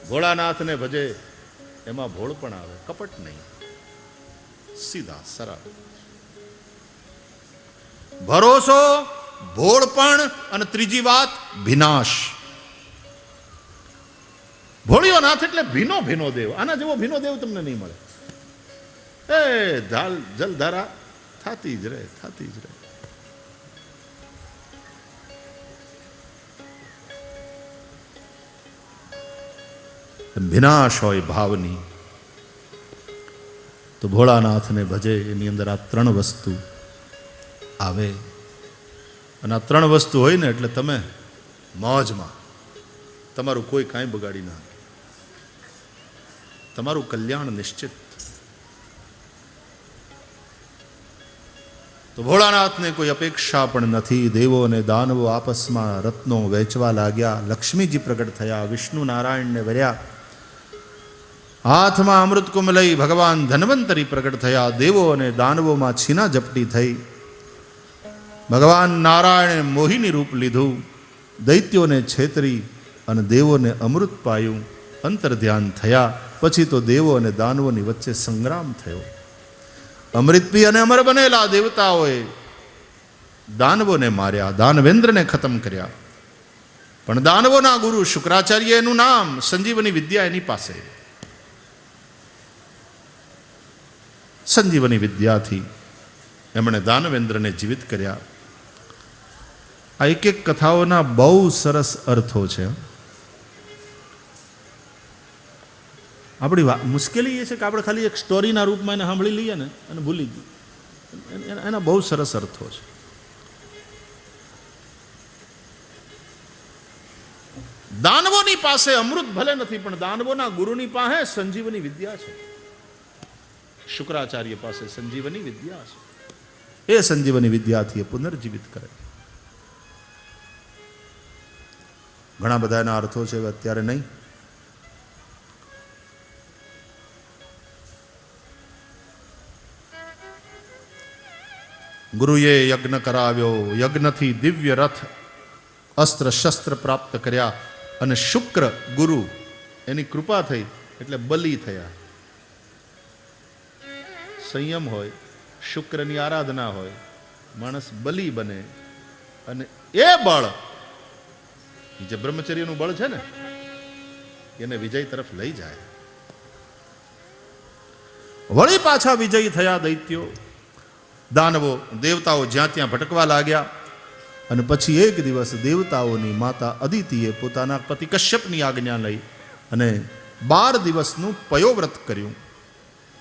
ભોળાનાથને ભજે એમાં ભોળ પણ આવે, કપટ નહીં, સીધા સરળ. ભરોસો, ભોળપણ અને ત્રીજી વાત ભીનાશ. ભોળિયો નાથ એટલે ભીનો ભીનો દેવ. આના જેવો ભીનો દેવ તમને નહીં મળે. એ જલધારા થતી જ રહે, થતી જ રહે. ભીનાશ હોય ભાવની. તો ભોળાનાથને ભજે એની અંદર આ ત્રણ વસ્તુ આવે. અને આ ત્રણ વસ્તુ હોય ને એટલે તમે મોજમાં, તમારું કોઈ કાંઈ બગાડી ના, તમારું કલ્યાણ નિશ્ચિત. તો ભોળાનાથને કોઈ અપેક્ષા પણ નથી. દેવો અને દાનવો આપસમાં રત્નો વેચવા લાગ્યા. લક્ષ્મીજી પ્રગટ થયા, વિષ્ણુ નારાયણને વર્યા. હાથમાં અમૃત કુંભ લઈ ભગવાન ધન્વંતરી પ્રગટ થયા. દેવો અને દાનવોમાં છીના ઝપટી થઈ. ભગવાન નારાયણે મોહિની રૂપ લીધું. દૈત્યોને છેતરી અને દેવોને અમૃત પાયું. અંતર ધ્યાન થયા. પછી તો દેવો અને દાનવોની વચ્ચે સંગ્રામ થયો. અમૃત પી અને અમર બનેલા દેવતાઓએ દાનવોને માર્યા, દાનવેન્દ્રને ખતમ કર્યા. પણ દાનવોના ગુરુ શુક્રાચાર્ય, એનું નામ સંજીવની વિદ્યા એની પાસે. સંજીવની વિદ્યાથી એમણે દાનવેન્દ્રને જીવિત કર્યા. આ એક એક કથાઓના બહુ સરસ અર્થો છે. આપણી મુશ્કેલી એ છે કે આપણે ખાલી એક સ્ટોરીના રૂપમાં એને સાંભળી લઈએ ને અને ભૂલી ગઈ. એના બહુ સરસ અર્થો છે. દાનવોની પાસે અમૃત ભલે નથી, પણ દાનવોના ગુરુની પાસે સંજીવની વિદ્યા છે. શુક્રાચાર્ય પાસે સંજીવની વિદ્યા છે. એ સંજીવની વિદ્યાથી એ પુનર્જીવિત કરે. ઘણા બધા એના અર્થો છે, અત્યારે નહીં. ગુરુએ યજ્ઞ કરાવ્યો. યજ્ઞથી દિવ્ય રથ, અસ્ત્ર શસ્ત્ર પ્રાપ્ત કર્યા. અને શુક્ર ગુરુ એની કૃપા થઈ એટલે બલી થયા. સંયમ હોય, શુક્રની આરાધના હોય, માણસ બલી બને. અને એ બળ, જે બ્રહ્મચર્યનું બળ છે ને, એને વિજય તરફ લઈ જાય. વળી પાછા વિજયી થયા દૈત્યો, દાનવો, દેવતાઓ જ્યાં ત્યાં ભટકવા લાગ્યા. અને પછી એક દિવસ દેવતાઓની માતા અદિતિએ પોતાના પતિ કશ્યપની આજ્ઞા લઈ અને 12 દિવસનું પયોવ્રત કર્યું.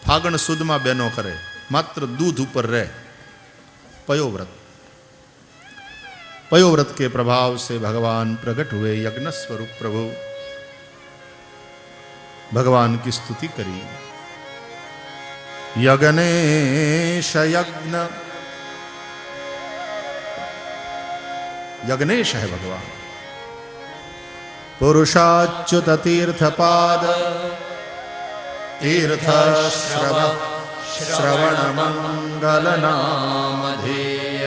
ફાગણ સુદમાં બહેનો કરે, માત્ર દૂધ ઉપર રહે. पयोव्रत, पयोव्रत के प्रभाव से भगवान प्रकट हुए. यज्ञ स्वरूप प्रभु भगवान की स्तुति करी. यज्ञेश यज्ञ, यज्ञेश है भगवान. पुरुषाच्युत तीर्थपाद, तीर्थ श्रवण मंगल नाम धेय.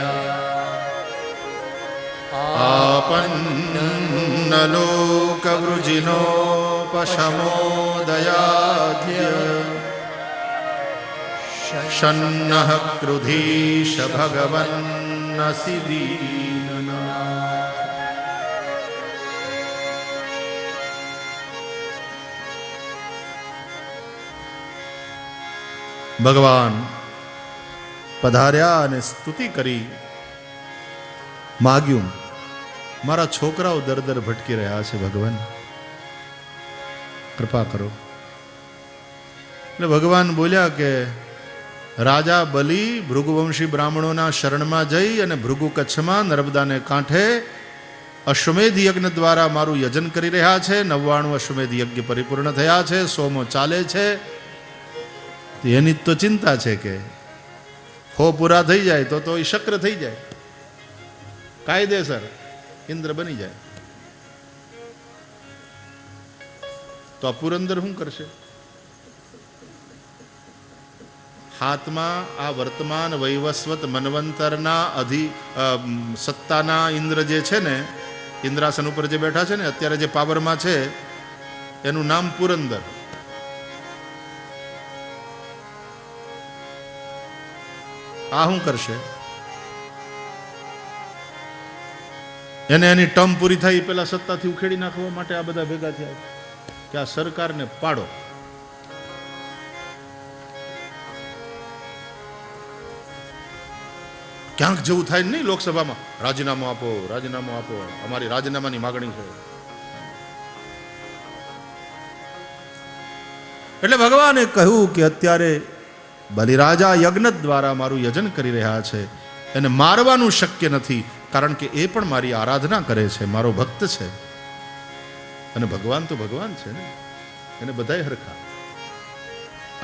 आपन्न लोक वृजिनोपशमोदयाध्य. शन्नः क्रुधीश भगवन्नसि दीननाथ. भगवान पधार्या ने स्तुति करी. माग्યું, મારા છોકરાઓ દર દર ભટકી રહ્યા છે, ભગવાન કૃપા કરો. એટલે ભગવાન બોલ્યા કે રાજા બલી ભૃગુવંશી બ્રાહ્મણોના શરણમાં જઈ અને ભૃગુ કચ્છમાં નર્મદાને કાંઠે અશ્વમેધ યજ્ઞ દ્વારા મારું યજન કરી રહ્યા છે. 99 અશ્વમેધ યજ્ઞ પરિપૂર્ણ થયા છે, 100મો ચાલે છે. એની તો ચિંતા છે કે 100 પૂરા થઈ જાય તો એ શક્ર થઈ જાય, કાયદેસર ઇન્દ્ર બની જાય. તો આ પુરંદર શું કરશે? હાથમાં આ વર્તમાન વૈવસ્વત મન્વંતરના સત્તાના ઇન્દ્ર જે છે ને, ઇન્દ્રાસન ઉપર જે બેઠા છે ને, અત્યારે જે પાવરમાં છે, એનું નામ પુરંદર. આ શું કરશે? એને એની ટર્મ પૂરી થઈ પેલા સત્તાથી ઉખેડી નાખવા માટે આ બધા ભેગા થયા કે આ સરકારને પાડો. ક્યાંક જેવું થાય નહીં લોકસભામાં, રાજીનામું આપો, રાજીનામું આપો, અમારી રાજીનામાની માગણી છે. એટલે ભગવાને કહ્યું કે અત્યારે બલિરાજા યજ્ઞ દ્વારા મારું યજન કરી રહ્યા છે, એને મારવાનું શક્ય નથી, કારણ કે એ પણ મારી આરાધના કરે છે, મારો ભક્ત છે. અને ભગવાન તો ભગવાન છે ને, એને બધાય હરખા.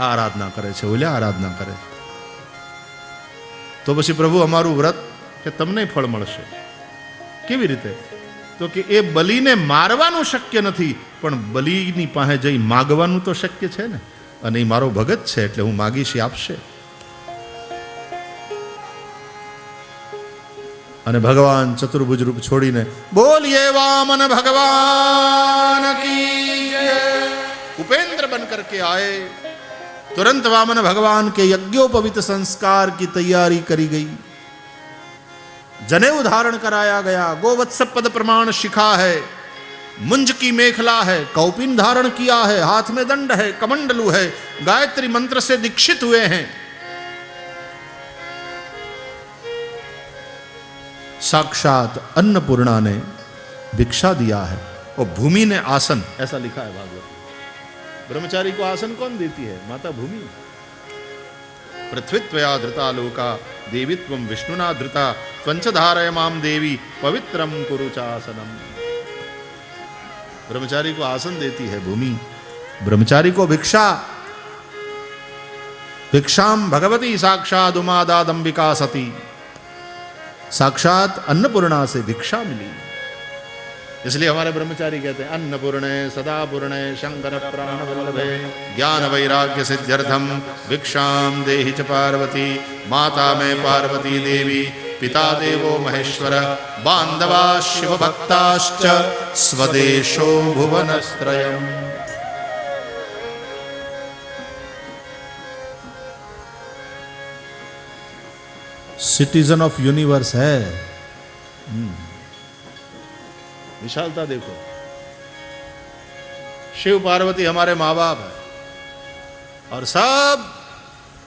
આ આરાધના કરે છે, ઓલા આરાધના કરે છે. તો પછી પ્રભુ અમારું વ્રત કે તમને ફળ મળશે. કેવી રીતે? તો કે એ બલિને મારવાનું શક્ય નથી, પણ બલિની પાસે જઈ માગવાનું તો શક્ય છે ને, અને એ મારો ભગત છે એટલે હું માગીશ, આપશે. અને ભગવાન ચતુર્ભુજ રૂપ છોડીને બોલીએ વામન ભગવાન કી જય, उपेंद्र बन करके आए. तुरंत वामन भगवान के यज्ञोपवित संस्कार की तैयारी करी गई. जनेऊ धारण कराया गया, गोवत्स पद प्रमाण शिखा है, मुंज की मेखला है, कौपिन धारण किया है, हाथ में दंड है, कमंडलू है, गायत्री मंत्र से दीक्षित हुए हैं. साक्षात अन्नपूर्णा ने भिक्षा दिया है. और भूमि ने आसन, ऐसा लिखा है भागवत. ब्रह्मचारी को आसन कौन देती है? माता भूमि. पृथ्वीत्वया धृता लोका देवीत्वं विष्णुना धृता त्वंच धारय माम देवी पवित्रम कुरु चासनम. ब्रह्मचारी को आसन देती है भूमि, ब्रह्मचारी को भिक्षा. भिक्षाम भगवती साक्षात उमादादंबिका सती. साक्षात अन्नपूर्णा से भिक्षा मिली. इसलिए हमारे ब्रह्मचारी कहते हैं अन्नपूर्णे सदापूर्णे शंकर प्राण वल्लभे ज्ञान वैराग्य सिद्ध्यर्थम भिक्षाम देहि च पार्वती. माता में पार्वती देवी, पिता देवो महेश्वर, बांधवा शिव भक्ताश्च स्वदेशो भुवनत्रयम्. सिटीजन ऑफ यूनिवर्स है. विशालता देखो. शिव पार्वती हमारे माँ बाप है, और सब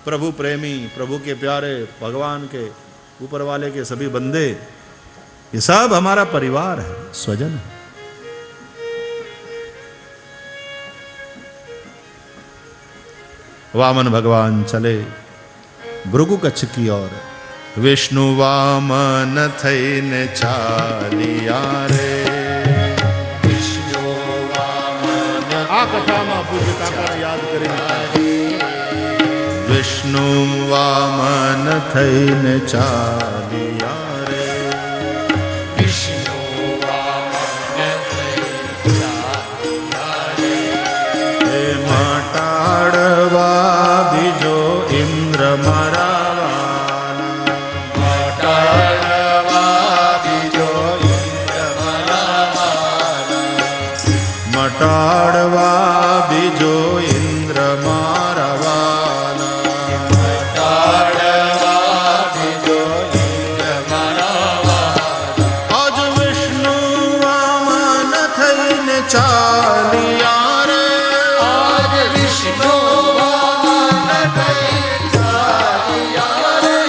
प्रभु प्रेमी, प्रभु के प्यारे, भगवान के ऊपर वाले के सभी बंदे, ये सब हमारा परिवार है, स्वजन है. वामन भगवान चले भृगु कच्छ की ओर. विष्णु वामन थईने चालिया रे. आ कथा में पूज्य काका याद करी. विष्णु वामन थईने चालिया रे. विष्णु वामन थईने चालिया रे. हे मटाड़वा बीजो इंद्र मारा. मटाड़वा बीजो इंद्र मारवाना. मटाड़वा बीजो इंद्र मारवाना. आज विष्णु वामन थईने चालिया रे. आज विष्णु वामन थईने चालिया रे.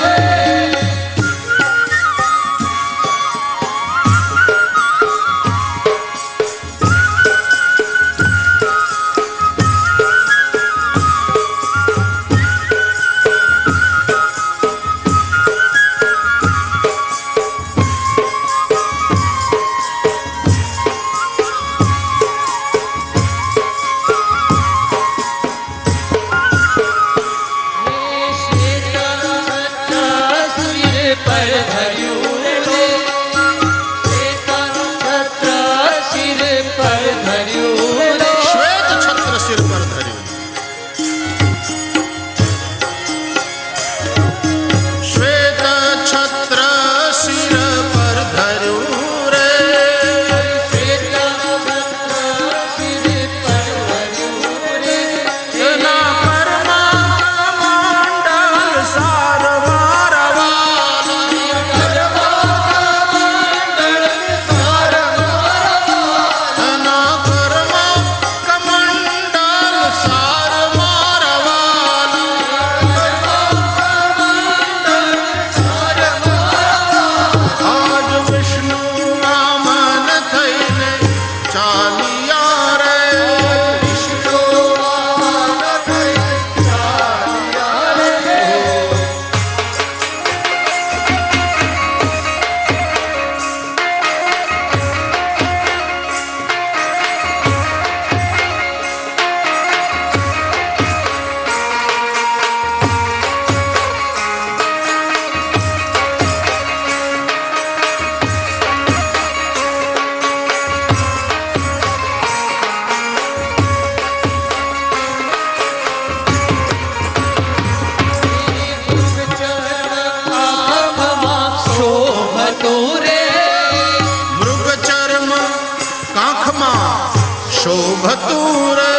શોભતું રે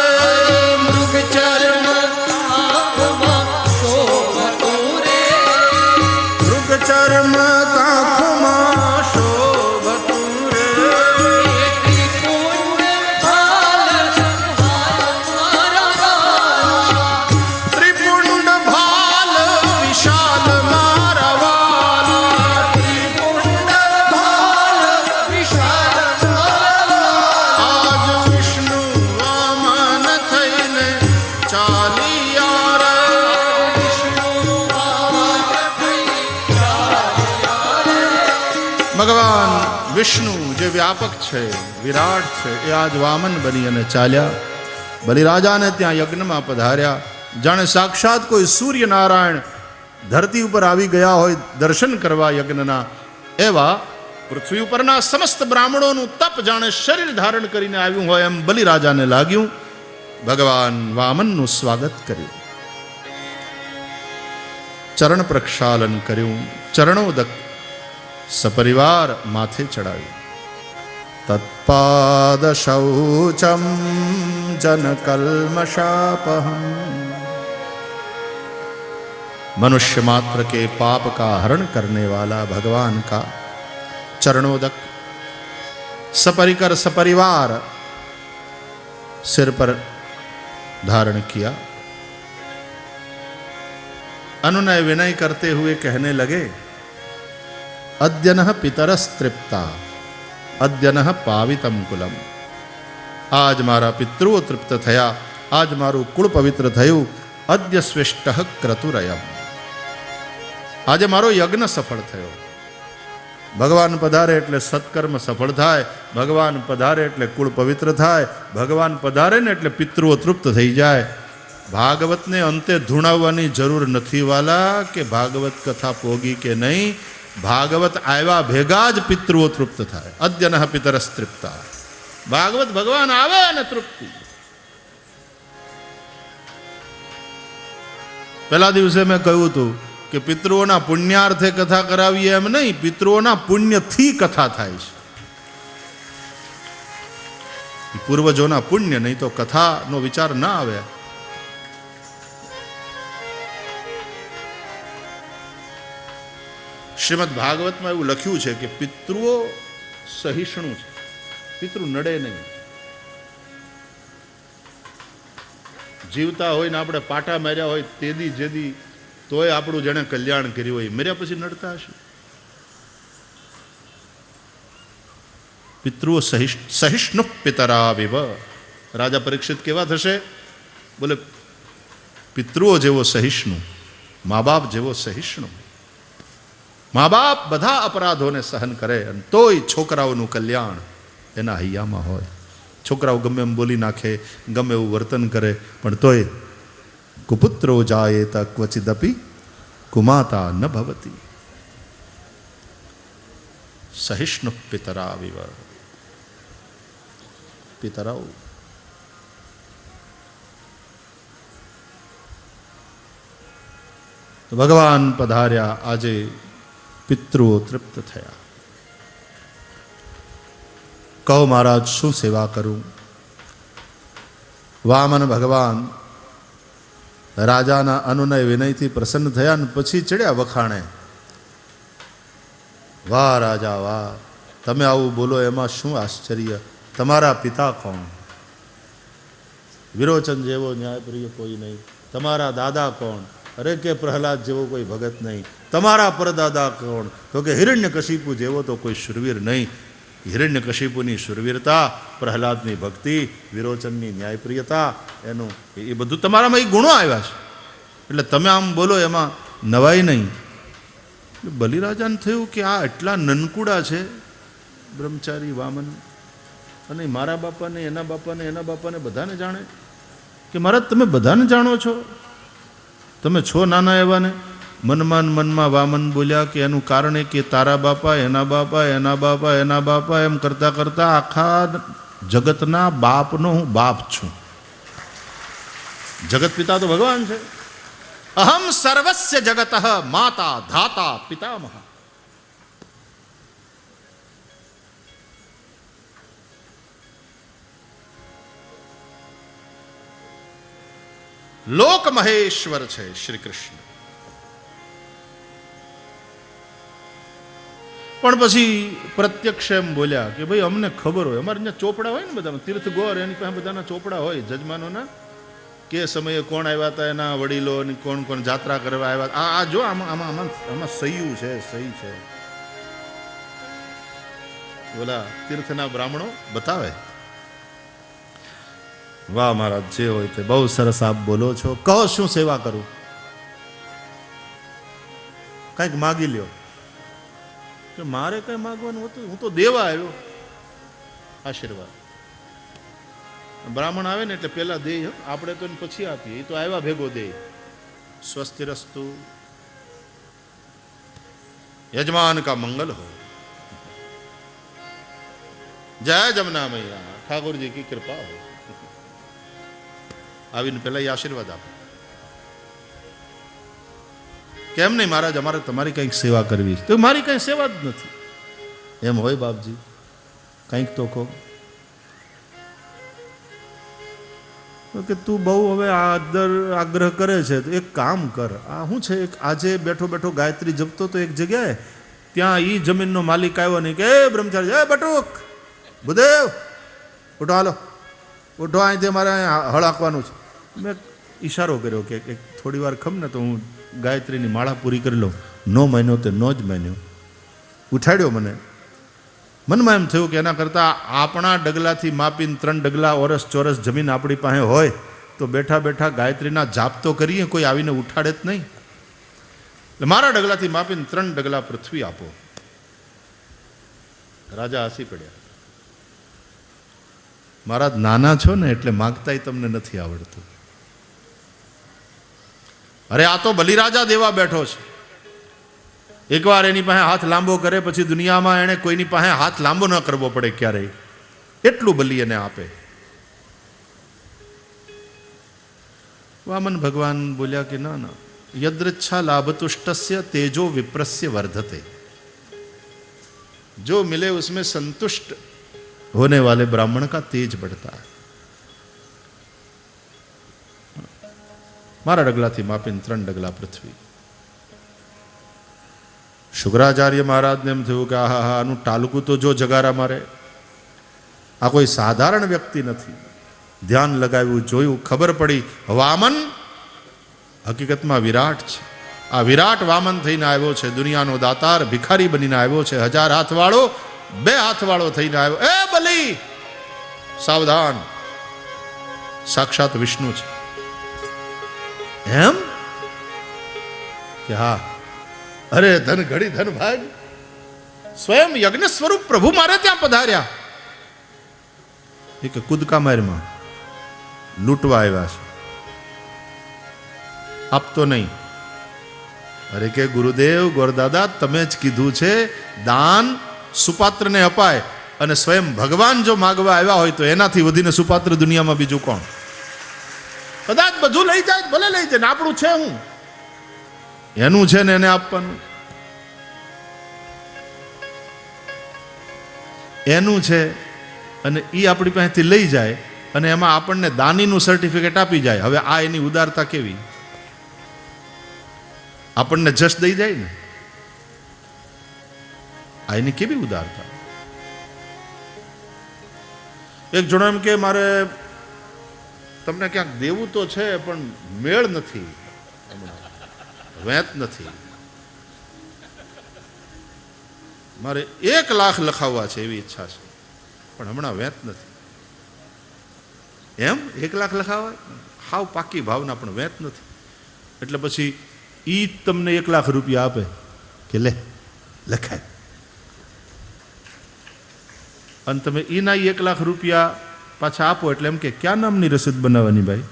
મૃગ ચર્મ આંખમાં શોભતું રે મૃગ ચર્મ કાંખમાં શોભતું રે ત્રિપુંડ ભાલ મારા વાલા ત્રિપુંડ ભાલ વિશાલ મારા વાલા ત્રિપુંડ ભાલ વિશાલ મારા આજ વિષ્ણુ વામન થઈને ચાલિયા રે ભગવાન વિષ્ણુ જે વ્યાપક છે વિરાટ છે એ આજ વામન બની અને ચાલ્યા બલિરાજાને ત્યાં યજ્ઞમાં પધાર્યા જાણે સાક્ષાત કોઈ સૂર્યનારાયણ ધરતી ઉપર આવી ગયા હોય દર્શન કરવા યજ્ઞના એવા પૃથ્વી ઉપરના સમસ્ત બ્રાહ્મણોનું તપ જાણે શરીર ધારણ કરીને આવ્યું હોય એમ બલિરાજાને લાગ્યું ભગવાન વામનનું સ્વાગત કર્યું ચરણ પ્રક્ષાલન કર્યું ચરણોદક સપરિવાર માથે ચડાવ્યું તત્પાદ શૌચમ જન કલ્મશાપહમ मनुष्य मात्र के पाप का हरण करने वाला भगवान का चरणोदक सपरिकर सपरिवार सिर पर धारण किया अनुनय विनय करते हुए कहने लगे अद्यनः पितरस्तृप्ता अद्यनः पावितम कुलम आज मारा पितृओ तृप्त थया आज मारू कुल पवित्र थયું अद्य स्विष्ट क्रतुरयम આજે મારો યજ્ઞ સફળ થયો ભગવાન પધારે એટલે સત્કર્મ સફળ થાય ભગવાન પધારે એટલે કુળ પવિત્ર થાય ભગવાન પધારે ને એટલે પિતૃઓ તૃપ્ત થઈ જાય ભાગવતને અંતે ધૂણાવવાની જરૂર નથી વાલા કે ભાગવત કથા પોગી કે નહીં ભાગવત આવ્યા ભેગા જ પિતૃઓ તૃપ્ત થાય અદ્યનઃ પિતરસ્તૃપ્તા ભાગવત ભગવાન આવે અને તૃપ્તિ પહેલા દિવસે મેં કહ્યું હતું કે પિતૃઓના પુણ્યાર્થે કથા કરાવીએ એમ નહીં પિતૃઓના પુણ્યથી કથા થાય છે પૂર્વજોના પુણ્ય નહીં તો કથાનો વિચાર ના આવે શ્રીમદ ભાગવતમાં એવું લખ્યું છે કે પિતૃઓ સહિષ્ણુ છે પિતૃ નડે નહીં જીવતા હોય ને આપણે પાટા માર્યા હોય તેદી જેદી તોય આપણું જેણે કલ્યાણ કર્યું હોય મર્યા પછી નડતા હશે પિતૃઓ સહિષ્ણુ પિતરા વિવ રાજા પરીક્ષિત કેવા થશે બોલે પિતૃઓ જેવો સહિષ્ણુ મા બાપ જેવો સહિષ્ણુ મા બાપ બધા અપરાધોને સહન કરે અને તોય છોકરાઓનું કલ્યાણ એના હૈયામાં હોય છોકરાઓ ગમે એમ બોલી નાખે ગમે એવું વર્તન કરે પણ તોય કુપુત્રો જાયેત ક્વચિદપી કુમાતા ન ભવતી સહિષ્ણુ પિતરા વિવ પિતરાઓ તો ભગવાન પધાર્યા આજે પિતૃઓ તૃપ્ત થયા કહો મહારાજ શું સેવા કરું વામન ભગવાન રાજાના અનુનય વિનયથી પ્રસન્ન થયા ને પછી ચડ્યા વખાણે વાહ રાજા વાહ તમે આવું બોલો એમાં શું આશ્ચર્ય તમારા પિતા કોણ વિરોચન જેવો ન્યાયપ્રિય કોઈ નહીં તમારા દાદા કોણ અરે કે પ્રહલાદ જેવો કોઈ ભગત નહીં તમારા પરદાદા કોણ તો કે હિરણ્યકશિપુ જેવો તો કોઈ શુરવીર નહીં હિરણ્યકશિપુની શુરવીરતા પ્રહલાદની ભક્તિ વિરોચનની ન્યાયપ્રિયતા એનું એ બધું તમારામાં એ ગુણો આવ્યા છે એટલે તમે આમ બોલો એમાં નવાઈ નહીં બલિરાજાને થયું કે આ એટલા નનકુડા છે બ્રહ્મચારી વામન અને મારા બાપાને એના બાપાને એના બાપાને બધાને જાણે કે મહારાજ તમે બધાને જાણો છો તમે છો નાના એવાને મનમાં વામન બોલ્યા કે એનું કારણ એ કે તારા બાપા એના બાપા એના બાપા એના બાપા એમ કરતાં કરતાં આખા જગતના બાપનો હું બાપ છું જગત પિતા તો ભગવાન છે અહમ સર્વસ્ય જગત માતા ધાતા પિતામહ લોક મહેશ્વર છે શ્રી કૃષ્ણ. પણ પછી પ્રત્યક્ષ એમ બોલ્યા કે ભાઈ અમને ખબર હોય, અમારે ત્યાં ચોપડા હોય ને બધા તીર્થ ગોર, એની પાસે બધાના ચોપડા હોય જજમાનોના, કે સમયે કોણ આવ્યા હતા એના વડીલો, કોણ કોણ જાત્રા કરવા આવ્યા. આ જો આમાં સહી છે, સહી છે. બોલા તીર્થના બ્રાહ્મણો બતાવે. વાહ મહારાજ, જે હોય તે બહુ સરસ આપ બોલો છો. કહો શું સેવા કરું? કંઈક માગી લ્યો. કે મારે કઈ માગવાનું હતું? હું તો દેવા આવ્યો. આશીર્વાદ. બ્રાહ્મણ આવે ને એટલે પેલા દે, આપણે તો પછી આપીએ, એ તો આવ્યા ભેગો દે. સ્વસ્તિરસ્તુ, યજમાન કા મંગલ હો, જય જમના મૈયા, ઠાકોરજી કી કૃપા હો. આવીને પેલા એ આશીર્વાદ આપે. કેમ નહીં મહારાજ, અમારે તમારી કંઈક સેવા કરવી છે. તો મારી કંઈ સેવા જ નથી. એમ હોય બાપજી, કંઈક તો કહો. કે તું બહુ હવે આગ્રહ કરે છે, તો એક કામ કર. આ શું છે, એક આજે બેઠો બેઠો ગાયત્રી જપતો તો એક જગ્યાએ, ત્યાં ઈ જમીનનો માલિક આવ્યો નહીં કે બ્રહ્મચારી, એ બટુક ભૂદેવ ઉઠો, હાલો ઉઠો, અહીંથી મારે હળ હાંકવાનું છે. મેં ઈશારો કર્યો કે થોડી વાર ખમ ને તો હું ગાયત્રીની માળા પૂરી કરી લઉં. નો માન્યો તે નો જ માન્યો, ઉઠાડ્યો મને. મનમાં એમ થયું કે એના કરતાં આપણા ડગલાથી માપીને 3 ડગલા ઓરસ ચોરસ જમીન આપણી પાસે હોય તો બેઠા બેઠા ગાયત્રીના જાપ તો કરીએ, કોઈ આવીને ઉઠાડે જ નહીં. એટલે મારા ડગલાથી માપીને 3 ડગલા પૃથ્વી આપો. રાજા હસી પડ્યા. મહારાજ નાના છો ને એટલે માગતાય તમને નથી આવડતું. અરે આ તો બલિરાજા દેવા બેઠો છે. એકવાર એની પાસે હાથ લાંબો કરે પછી દુનિયામાં એણે કોઈની પાસે હાથ લાંબો ન કરવો પડે ક્યારેય, એટલું બલિ એને આપે. વામન ભગવાન બોલ્યા કે ના ના, યદૃચ્છા લાભતુષ્ટસ્ય તેજો વિપ્રસ્ય વર્ધતે. जो मिले उसमें संतुष्ट होने वाले ब्राह्मण का तेज बढ़ता है. मारा डगलाथी मापीने 3 डगला पृथ्वी. શુક્રાચાર્ય મહારાજને એમ થયું કે આહા હા, આનું ટાલકું તો જો જગારા મારે. આ કોઈ સાધારણ વ્યક્તિ નથી. ધ્યાન લગાવ્યું, જોયું, ખબર પડી વામન હકીકતમાં વિરાટ છે. આ વિરાટ વામન થઈને આવ્યો છે, દુનિયાનો દાતાર ભિખારી બનીને આવ્યો છે, 1000 હાથવાળો 2 હાથવાળો થઈને આવ્યો. એ બલી સાવધાન, સાક્ષાત વિષ્ણુ છે. એમ કે હા, અરે ધન ઘડી ધન ભાગ, સ્વયં યજ્ઞ સ્વરૂપ પ્રભુ મારે ત્યાં પધાર્યા. એક કુદકા મારમાં લૂંટવા આવ્યા છે, આપતો નહીં. અરે કે ગુરુદેવ ગોરદાદા, તમે જ કીધું છે દાન સુપાત્રને અપાય, અને સ્વયં ભગવાન જો માગવા આવ્યા હોય તો એનાથી વધીને સુપાત્ર દુનિયામાં બીજું કોણ? કદાચ બધું લઈ જાય, ભલે લઈ જાય, આપણું છે હું, એનું છે ને એને આપવાનું. એનું છે અને એ આપણી પાસેથી લઈ જાય અને એમાં આપણને દાનીનું સર્ટિફિકેટ આપી જાય. હવે આ એની ઉદારતા કેવી? આપણને જશ દઈ જાય ને, આ એની કેવી ઉદારતા. એક જણો એમ કે મારે તમને ક્યાંક દેવું તો છે પણ મેળ નથી, વેત નથી, મારે 1 લાખ લખાવવા છે એવી ઈચ્છા છે, પણ હમણાં વેત નથી. એમ 1 લાખ લખાવવા? હાવ પાકી ભાવના, પણ વેત નથી. એટલે પછી ઈ તમને 1 લાખ રૂપિયા આપે કે લે લખાય, અને તમે એના 1 લાખ રૂપિયા પાછા આપો એટલે એમ કે ક્યાં નામની રસીદ બનાવવાની ભાઈ?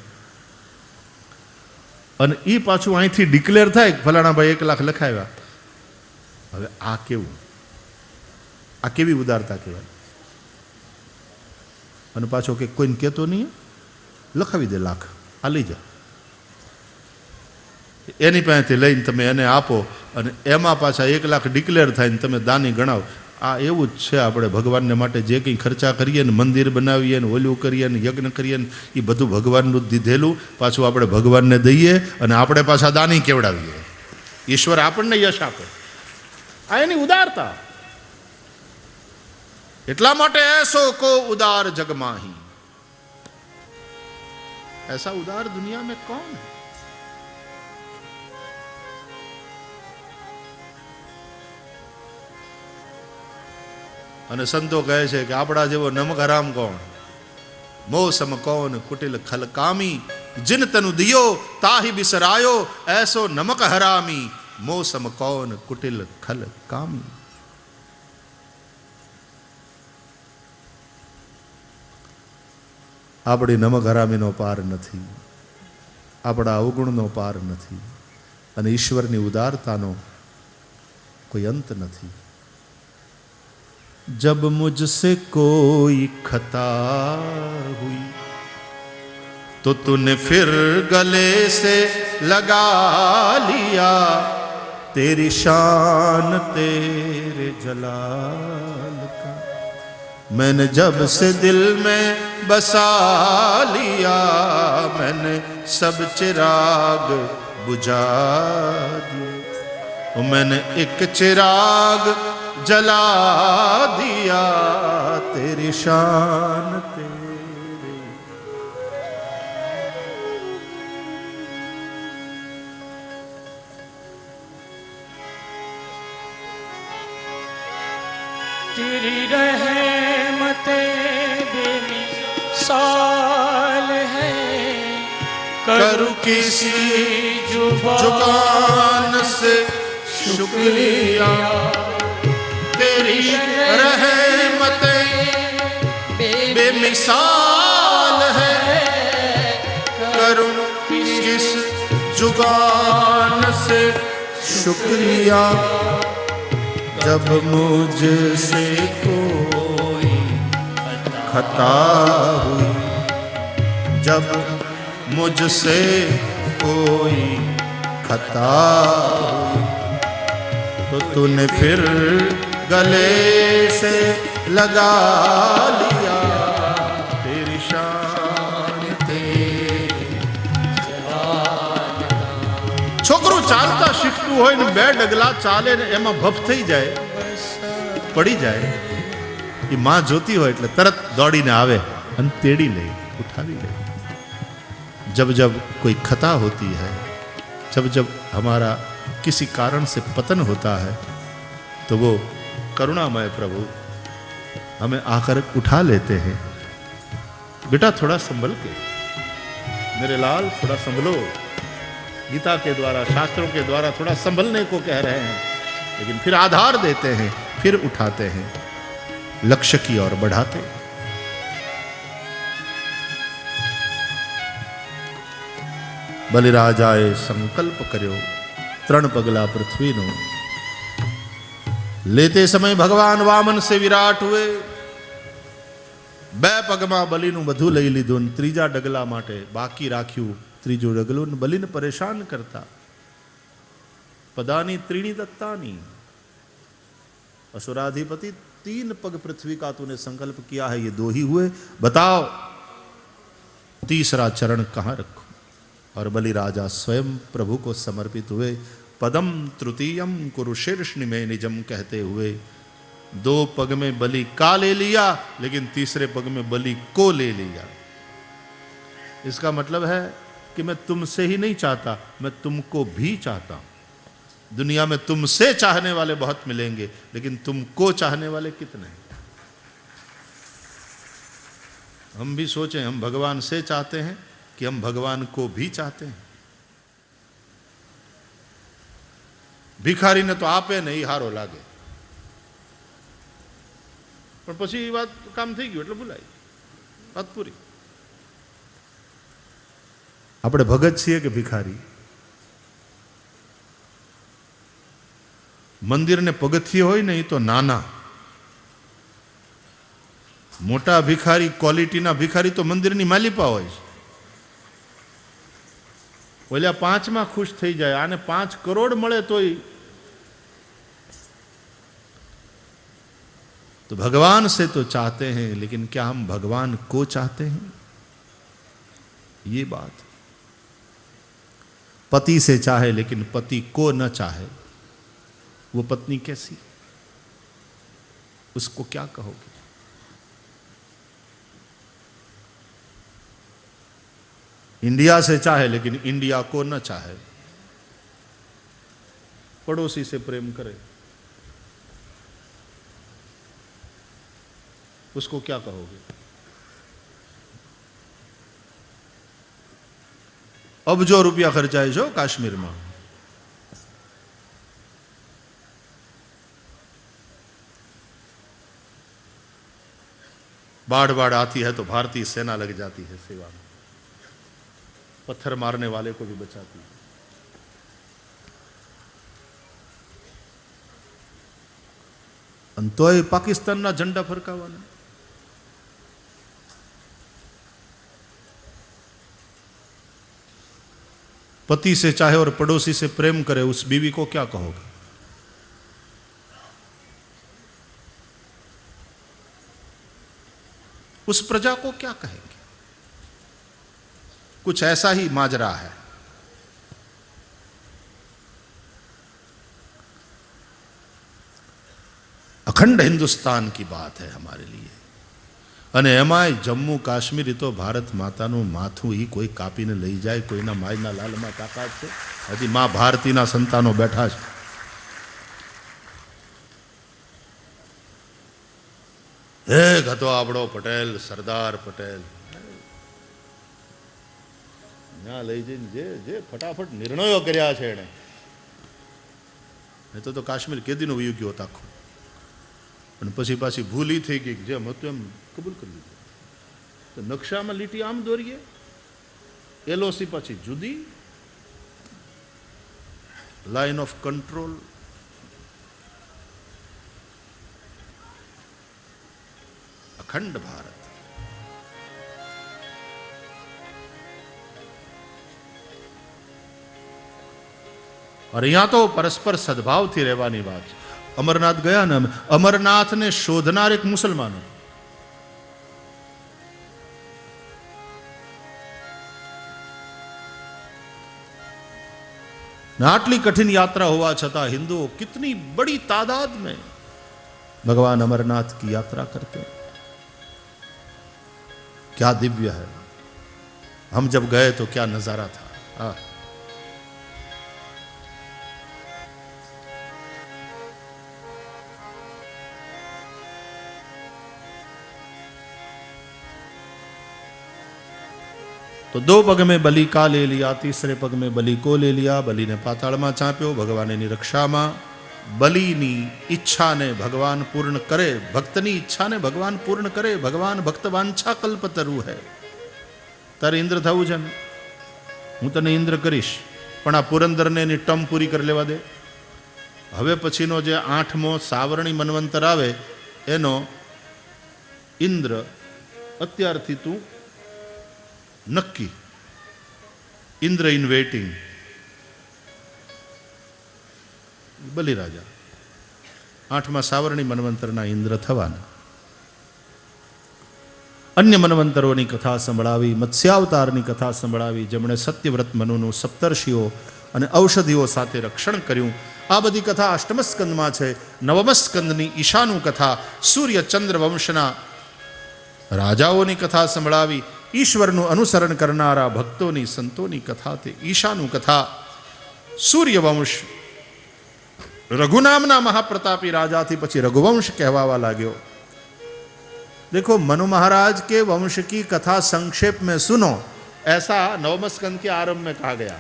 અને એ પાછું અહીંથી ડિક્લેર થાય ફલાણા ભાઈ 1 લાખ લખાવ્યા. હવે આ કેવું? આ કેવી ઉદારતા કહેવાય? અને પાછો કે કોઈને કહેતો નહીં, લખાવી દે લાખ, આ લઈ જા. એની પાસેથી લઈને તમે એને આપો અને એમાં પાછા 1 લાખ ડિક્લેર થાય ને તમે દાની ગણાવો. આ એવું જ છે. આપણે ભગવાનને માટે જે કંઈ ખર્ચા કરીએ ને, મંદિર બનાવીએ ને, ઓલું કરીએ ને, યજ્ઞ કરીએ ને, એ બધું ભગવાનનું જ દીધેલું પાછું આપણે ભગવાનને દઈએ અને આપણે પાછા દાની કેવડાવીએ. ઈશ્વર આપણને યશ આપે. આ એની ઉદારતા. એટલા માટે એસો કો ઉદાર જગમાહી, ऐसा उदार दुनिया में कौन है? અને સંતો કહે છે કે આપણા જેવો નમક હરામ કોણ? મોસમ કોણ કુટિલ ખલકામી, जिन तनु दियो ताहि बिसरायो, ऐसो नमक हरामी, मोसम कौन कुटिल खल कामी. આપણી નમક હરામીનો પાર નથી, આપણા અવગુણનો પાર નથી, અને ઈશ્વરની ઉદારતાનો કોઈ અંત નથી. जब मुझसे कोई खता हुई तो तूने फिर गले से लगा लिया, तेरी शान तेरे जलाल का मैंने जब से दिल में बसा लिया, मैंने सब चिराग बुझा दिए, मैंने एक चिराग जला दिया, तेरी शान तेरे. तेरी रहमते बेमिसाल है, करूँ किसी जुबान से शुक्रिया, तेरी रहमतें बेमिसाल है, करूं किस जुबान से शुक्रिया, जब मुझसे कोई खता हुई, जब मुझसे कोई खता हुई, तो तूने फिर गले से लगा लिया, तेरी शान तेरी. છોકરું ચાલતા શીખતું હોય ને બે ડગલા ચાલે ને એમાં ભફ થઈ જાય, પડી જાય, એ માં જોતી હોય એટલે તરત દોડીને આવે અને તેડી લે, ઉઠાવી લે. जब जब कोई खता होती है, जब जब हमारा किसी कारण से पतन होता है, तो वो करुणामय प्रभु हमें आकर उठा लेते हैं. बेटा थोड़ा संभल के, मेरे लाल थोड़ा संभलो. गीता के द्वारा, शास्त्रों के द्वारा थोड़ा संभलने को कह रहे हैं, लेकिन फिर आधार देते हैं, फिर उठाते हैं, लक्ष्य की ओर बढ़ाते हैं. બલિરાજાએ સંકલ્પ કર્યો 3 પગલા પૃથ્વીનો. લેતે સમય ભગવાન વામન સે વિરાટ હુએ. 2 પગમાં બલિનું બધું લઈ લીધું ને ત્રીજા ડગલા માટે બાકી રાખ્યું. ત્રીજું ડગલું બલિને પરેશાન કરતા. પદાની ત્રીણી દત્તાની. असुराधिपति 3 पग पृथ्वी का तूने संकल्प किया है, ये 2 ही हुए, बताओ तीसरा चरण कहां रखूं. और बलि राजा स्वयं प्रभु को समर्पित हुए. पदम तृतीयम कुरु शीर्षनि में निजम कहते हुए 2 पग में बलि का ले लिया, लेकिन तीसरे पग में बलि को ले लिया. इसका मतलब है कि मैं तुमसे ही नहीं चाहता, मैं तुमको भी चाहता हूं. दुनिया में तुमसे चाहने वाले बहुत मिलेंगे, लेकिन तुमको चाहने वाले कितने? हम भी सोचें, हम भगवान से चाहते हैं कि हम भगवान को भी चाहते हैं. भिखारी ने तो आपे नहीं हारो लागे, પણ પછી એ વાત કામ થઈ ગયું એટલે ભૂલાઈ, વાત પૂરી. આપણે ભગત છીએ કે ભિખારી? મંદિરને પગથિયે હોય ને એ તો નાના, મોટા ભિખારી, ક્વોલિટીના ભિખારી તો મંદિરની માલિપા હોય છે. ઓલા 5માં ખુશ થઈ જાય, આને 5 કરોડ મળે તોય तो भगवान से तो चाहते हैं, लेकिन क्या हम भगवान को चाहते हैं? ये बात। पति से चाहे लेकिन पति को न चाहे, वो पत्नी कैसी? उसको क्या कहोगे? इंडिया से चाहे लेकिन इंडिया को न चाहे, पड़ोसी से प्रेम करे, उसको क्या कहोगे? अब जो रुपया खर्चाए जो काश्मीर में, बाढ़ बाढ़ आती है तो भारतीय सेना लग जाती है सेवा में, पत्थर मारने वाले को भी बचाती है। अंतोय पाकिस्तान ना झंडा फरकावाना। पति से चाहे और पड़ोसी से प्रेम करे, उस बीवी को क्या कहोगे? उस प्रजा को क्या कहेंगे? कुछ ऐसा ही माजरा है। अखंड हिंदुस्तान की बात है हमारे लिए। અને એમાંય જમ્મુ કાશ્મીર તો ભારત માતાનું માથું ही કોઈ કાપીને લઈ જાય, કોઈના માયના લાલમાં તાકાત છે? હજી માં ભારતીના સંતાનો બેઠા છે। એક હતો આપણો પટેલ, સરદાર પટેલ, ત્યાં લઈ જઈને જે ફટાફટ નિર્ણયો કર્યા છે એણે, એ તો કાશ્મીર કેદીનું વયું ગયો આખું। અને પછી પાછી ભૂલ ઈ થઈ ગઈ કે જેમ હતું એમ કબૂલ કરી લીધું। તો નકશામાં લીટી આમ દોરીએ, એલઓસી પાછી જુદી, લાઇન ઓફ કંટ્રોલ अखंड भारत। और यहां तो परस्पर सद्भाव थी रहवानी बात। अमरनाथ गया ना, अमरनाथ ने शोधनार एक मुसलमान હતો। आटली कठिन यात्रा हुआ छता हिंदुओं कितनी बड़ी तादाद में भगवान अमरनाथ की यात्रा करते हैं। क्या दिव्य है। हम जब गए तो क्या नजारा था। तो दो पग में बलि का ले लिया, तीसरे पग में बलि को ले लिया। बलि ने पाताल में चाप्यो, भगवान ની રક્ષામાં। બલિની ઈચ્છાને ભગવાન પૂર્ણ કરે, ભક્તની ઈચ્છાને ભગવાન પૂર્ણ કરે। ભગવાન ભક્ત વાંછા કલ્પતરુ હે। તારે ઇન્દ્ર થવું છે ને, હું તને ઇન્દ્ર કરીશ, પણ આ પુરંદરને એની ટર્મ પૂરી કરી લેવા દે। હવે પછીનો જે 8મો સાવરણી મન્વંતર આવે એનો ઇન્દ્ર અત્યારથી તું નક્કી, ઇન્દ્ર ઇન વેઇટિંગ, બલિરાજા 8મા સાવરણી મન્વંતરના ઇન્દ્ર થવાના। અન્ય મન્વંતરોની કથા સંભળાવી, મત્સ્યાવતારની કથા સંભળાવી, જેમણે સત્યવ્રત મનુનું સપ્તર્ષિઓ અને ઔષધિઓ સાથે રક્ષણ કર્યું। આ બધી કથા અષ્ટમ સ્કંદમાં છે। નવમ સ્કંદની ઈશાનું કથા, સૂર્ય ચંદ્ર વંશના રાજાઓની કથા સંભળાવી। ઈશ્વરનું અનુસરણ કરનારા ભક્તોની સંતોની કથા તે ઈશાનું કથા। સૂર્યવંશ रघु नामना महाप्रतापी राजा थी, पछी रघुवंश कहवावा लाग्यो। देखो मनु महाराज के वंश की कथा संक्षेप में सुनो, ऐसा नवम स्कंद के आरंभ में कहा गया।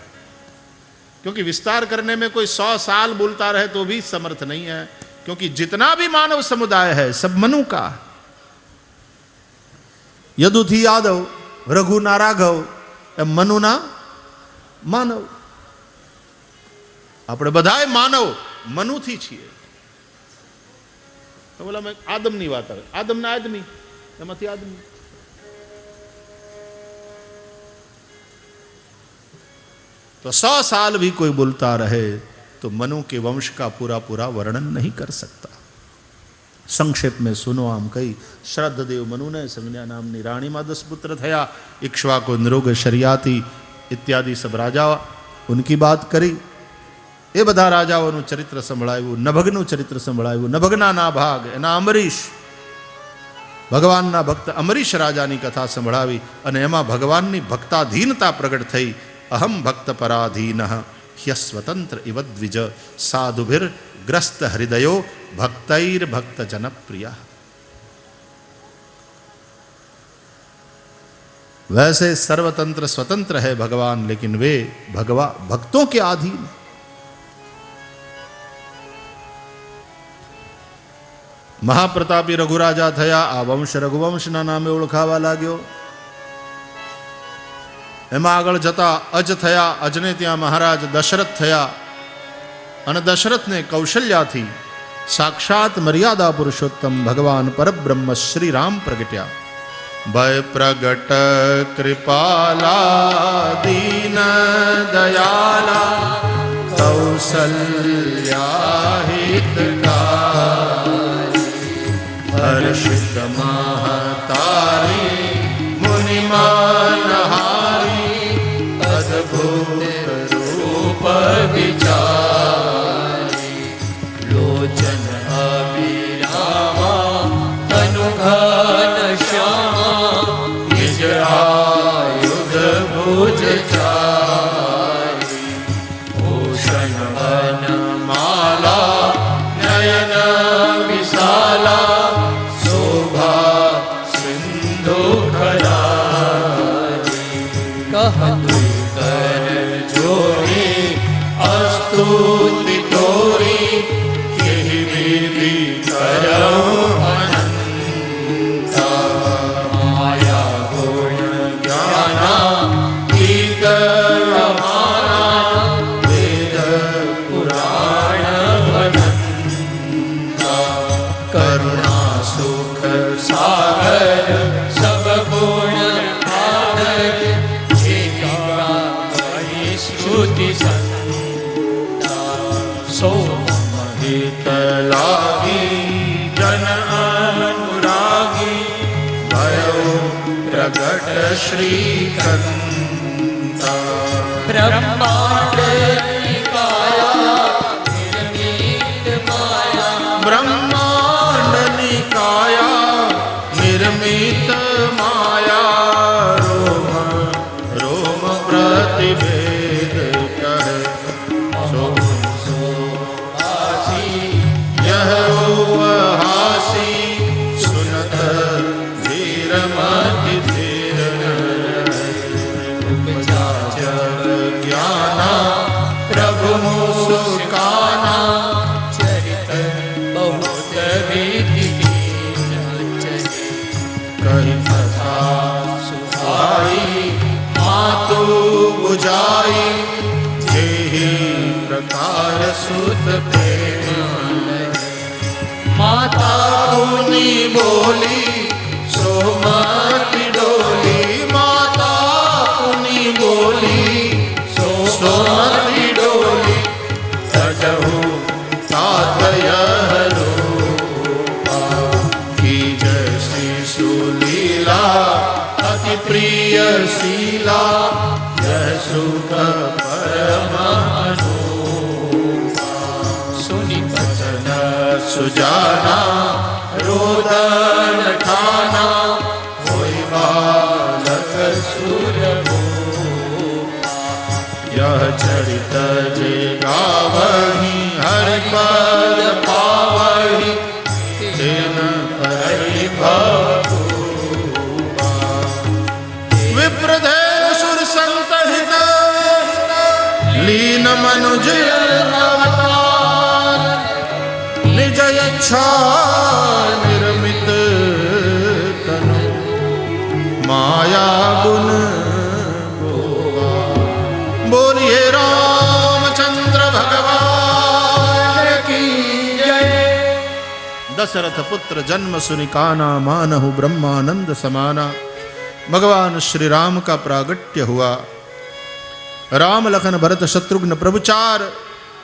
क्योंकि विस्तार करने में कोई 100 साल बोलता रहे तो भी समर्थ नहीं है, क्योंकि जितना भी मानव समुदाय है सब मनु का। यदुथी यादव, रघु ना राघव, मनु ना मानव। આપણે બધાય માનવ મનુથી છીએ। તો બોલા મેં આદમની વાત આવે, આદમના આદમી, એમાંથી આદમી। तो 100 साल भी कोई बोलता रहे तो मनु के वंश का पूरा पूरा वर्णन नहीं कर सकता। संक्षेप में सुनो आम कही। श्रद्धदेव मनु ने संज्ञा नामनी राणी में 10 पुत्र थया। इक्ष्वाकु निरोग शरियाती इत्यादि सब राजा उनकी बात करी। ए बधा राजाओं चरित्र संभळाव्યું, नभगનું चरित्र संभळाવ્યું। नभगना ना भाग एना अमरीश भगवानना भक्त अमरीश राजानी कथा संभळावी અને એમાં ભગવાનની ભક્તાધીનતા પ્રગટ થઈ। અહમ ભક્ત પરાધીનઃ ह्यस्वतंत्र इव द्विज साधुभिर ग्रस्त हृदयो भक्तैर भक्त जनप्रिया। वैसे सर्वतंत्र स्वतंत्र है भगवान, लेकिन वे भक्तों के अधीन। महाप्रतापी रघुराजा थया। आ वंश रघुवंशना नामे ओळखावा लाग्यो। एमां आगळ जता अज थया। अजने त्यां महाराज दशरथ थया અને દશરથને કૌશલ્યાથી સાક્ષાત મર્યાદા પુરુષોત્તમ ભગવાન પરબ્રહ્મ શ્રી રામ પ્રગટ્યા। ભય પ્રગટ કૃપાલા દીન દયાલા કૌશલ્યા હિતકારી હર્ષિત મહતારી मुनिमानहारी अद्भुत रूप विचारी लोचन अभिरामा अनुघन श्यामा निज आयुध भुज चारी भूषण वन माला नयन विशाला शोभा सिंधु कहतु कर जोड़ी स्तुति तोरी यही विधि करो अनंता। माया गुण ज्ञाना गीत रमाना वेद पुराण अनंता। करुणा सुख सागर सब गुण आदर श्रुति सो हित लागी जन अनुरागी भयो प्रगट श्रीकंता। ब्रह्मांड निकाया निर्मित माया ब्रह्मांड निकाया निर्मित माया रोम रोम प्रतिभेद कहे सो यह उपहासी सुनत धीर मति धीर उपजा जग ज्ञाना प्रभु मुस्काना चरित बहुत विधि कही कथा सुहाई मातु बुझाई जेहि प्रकार सुत प्रेम। माता पुनि बोली सो मति डोली। माता पुनि बोली सो मति डोली। तजहु तात यह रूपा की जैसी सुलीला अति प्रिय शीला यह सुख परम अनुपा। सुनि वचन सुजाना रोदन ठाना होई बालक सुरभूपा। यह चरित जे गावहि हरि पद पावहि तेन हरि भवभूपा। विप्रदेव सुर संत हित लीन मनुज अवतार निज इच्छा निर्मित तनु माया गुण गोवा। बोलिए रामचंद्र भगवान की जय। दशरथ पुत्र जन्म सुनि काना मानहु ब्रह्मानंद समाना। भगवान श्री राम का प्रागट्य हुआ। राम लखन भरत शत्रुघ्न प्रभु 4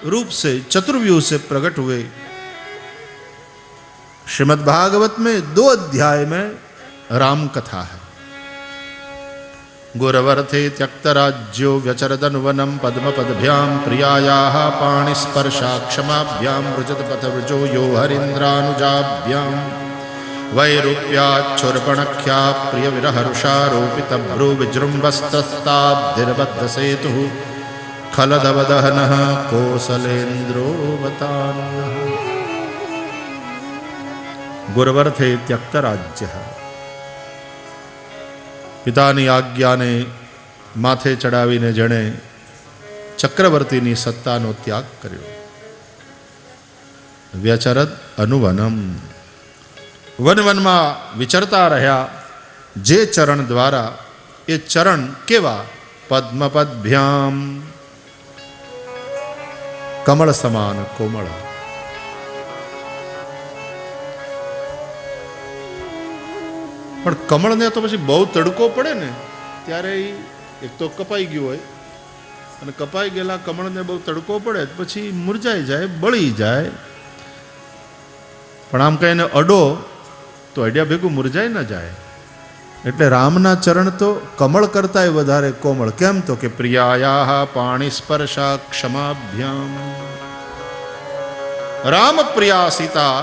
रूप से चतुर्व्यूह से प्रकट हुए। श्रीमद् भागवत में 2 अध्याय में राम कथा है। गुरवर्थे त्यक्तराज्यो व्यचरदनुवनं पद्मपदभ्यां प्रियायाः पाणिस्पर्शाक्षमाभ्यां वृजतपथवृजो यो हरीन्द्रानुजाभ्यां वैरूप्याच्छुर्पणख्या प्रियविरहरुषारोपितभ्रू विजृम्भस्तस्ताब्धिर्बद्धसेतुः खलदवदहनः कोसलेन्द्रोऽवतान्नः। गुरवर्थे त्यक्तराज्यः, પિતાની આજ્ઞાને માથે ચડાવીને જેણે ચક્રવર્તીની સત્તાનો ત્યાગ કર્યો. વ્યચરદ અનુવનમ, વનમાં વિચરતા રહ્યા જે ચરણ દ્વારા, એ ચરણ કેવા? પદ્મપદભ્યામ, કમળ સમાન કોમળ. પણ કમળને તો પછી બહુ તડકો પડે ને ત્યારે એક તો કપાઈ ગયું હોય, અને કપાઈ ગયેલા કમળને બહુ તડકો પડે પછી મુરઝાઈ જાય, બળી જાય. પણ આમ કહીને અડો તો અડ્યા ભેગું મુરઝાઈ ન જાય. એટલે રામના ચરણ તો કમળ કરતાંય વધારે કોમળ. કેમ? તો કે પ્રિયાયા પાણી સ્પર્શા ક્ષમાભ્યામ. રામ પ્રિયા સીતા,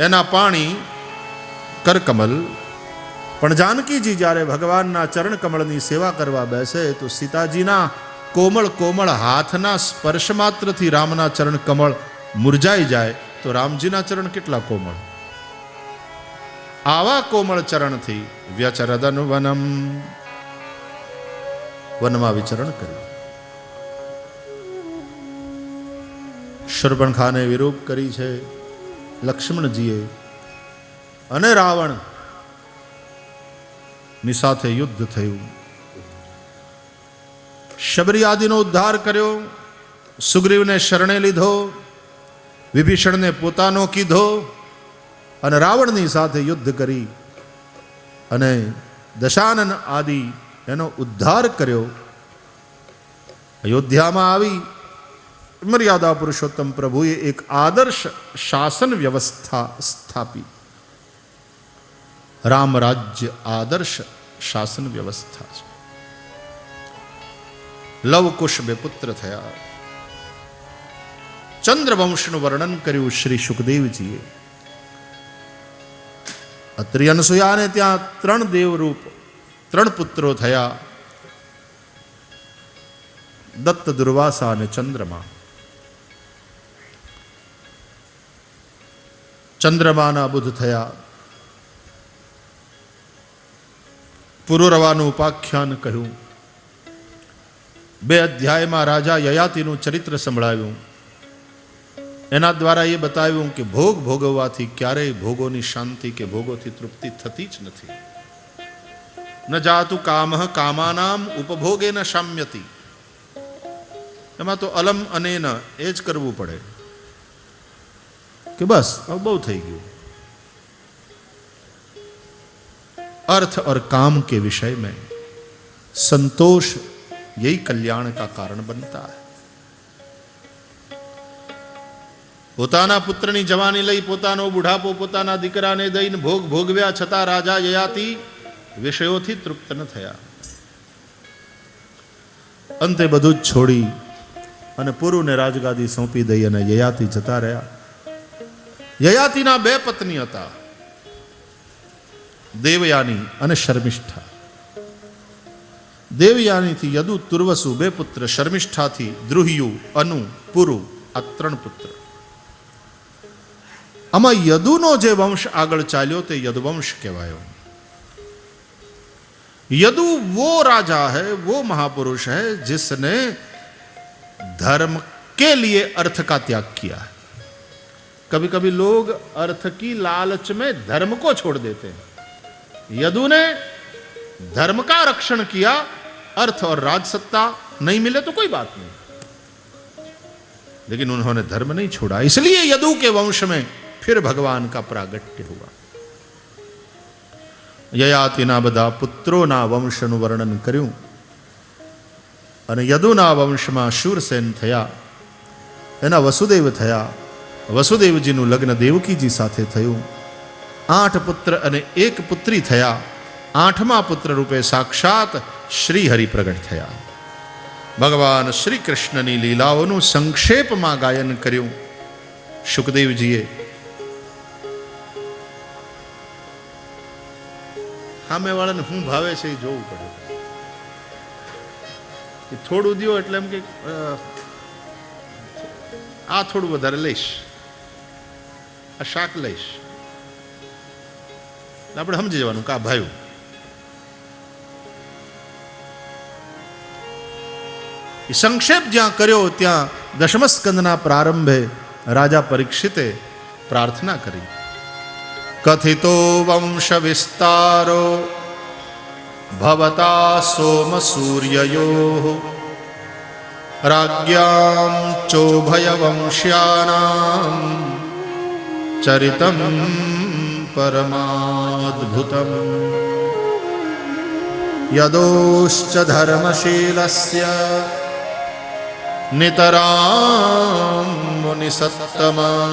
એના પાણી કરકમલ. પણ જાનકીજી જ્યારે ભગવાનના ચરણ કમળની સેવા કરવા બેસે તો સીતાજીના કોમળ કોમળ હાથના સ્પર્શ માત્રથી રામના ચરણ કમળ મુરઝાઈ જાય. તો રામજીના ચરણ કેટલા કોમળ! આવા કોમળ ચરણથી વ્યચરદન વનમ, વનમાં વિચરણ કર્યું. શૂર્પણખાને વિરૂપ કરી છે લક્ષ્મણજીએ, અને રાવણ ની સાથે યુદ્ધ થયું. શબરી આદિનો ઉદ્ધાર કર્યો, સુગ્રીવને શરણે લીધો, વિભીષણને પોતાનો કીધો, અને રાવણની સાથે યુદ્ધ કરી અને દશાનન આદિ એનો ઉદ્ધાર કર્યો. અયોધ્યામાં આવી મર્યાદા પુરુષોત્તમ પ્રભુએ એક આદર્શ શાસન વ્યવસ્થા સ્થાપી. રામ રાજ્ય આદર્શ શાસન વ્યવસ્થા છે. લવકુશ 2 પુત્ર થયા. ચંદ્રવંશનું વર્ણન કર્યું શ્રી સુખદેવજીએ. અત્રિ અનસુયાને ત્યાં 3 દેવરૂપ 3 પુત્રો થયા: દત્ત, દુર્વાસા અને ચંદ્રમા. ચંદ્રમાના બુધ થયા. પુરુરવાનું ઉપાખ્યાન કહ્યું. 2 અધ્યાયમાં રાજા યયાતિનું ચરિત્ર સંભળાવ્યું. એના દ્વારા એ બતાવ્યું કે ભોગ ભોગવવાથી ક્યારેય ભોગોની શાંતિ કે ભોગોથી તૃપ્તિ થતી જ નથી. ન જાતુ કામઃ કામાનામ ઉપભોગે ન શામ્યતિ. એમાં તો અલમ અને ન એ જ કરવું પડે કે બસ હવે બહુ થઈ ગયું. अर्थ और काम के विषय में संतोष यही कल्याण का कारण बनता है. પોતાના પુત્રની જવાની લઈ પોતાનો બુઢાપો પોતાના દીકરાને દઈને ભોગ ભોગવ્યા છતાં રાજા યયાતિ વિષયોથી તૃપ્ત ન થયા. અંતે બધું જ છોડી અને પુરુને રાજગાદી સોંપી દઈ અને યયાતિ જતા રહ્યા. યયાતિના 2 પત્ની હતા, દેવયાની અને શર્મિષ્ઠા. દેવયાનીથી યદુ, તુર્વસુ 2 પુત્ર. શર્મિષ્ઠાથી દ્રુહ્યુ, અનુ, પુરુ, આ 3 પુત્ર. આમાં યદુનો જે વંશ આગળ ચાલ્યો તે યદુવંશ કહેવાયો. यदु वो राजा है, वो महापुरुष है जिसने धर्म के लिए अर्थ का त्याग किया है. कभी कभी लोग अर्थ की लालच में धर्म को छोड़ देते हैं. यदु ने धर्म का रक्षण किया, अर्थ और राजसत्ता नहीं मिले तो कोई बात नहीं, लेकिन उन्होंने धर्म नहीं छोड़ा. इसलिए यदु के वंश में फिर भगवान का प्रागट्य हुआ. યયાતિના બધા પુત્રોના વંશનું વર્ણન કર્યું અને યદુના વંશમાં શૂરસેન થયા, એના વસુદેવ થયા, વસુદેવજીનું લગ્ન દેવકીજી સાથે થયું. 8 પુત્ર અને 1 પુત્રી થયા. 8મા પુત્ર રૂપે સાક્ષાત શ્રી હરિ પ્રગટ થયા. ભગવાન શ્રી કૃષ્ણની લીલાઓનું સંક્ષેપમાં ગાયન કર્યું શુકદેવજીએ. સામેવાળાને શું ભાવે છે એ જોવું પડે. થોડું દ્યો એટલે એમ કે આ થોડું વધારે લઈશ, આ શાક લઈશ, આપણે સમજી જવાનું કે આ ભાઈ. સંક્ષેપ જ્યાં કર્યો ત્યાં દશમ સ્કંદના પ્રારંભે રાજા પરીક્ષિતે પ્રાર્થના કરી. કથિતો વંશ વિસ્તારો ભવતા સોમ સૂર્યયો રાજ્યામ ચોભય વંશ્યાનામ ચરિતમ પરમાદ્ભુતમ યદોશ્ચ ધર્મશીલસ્ય નિતરામ મુનિસત્તમા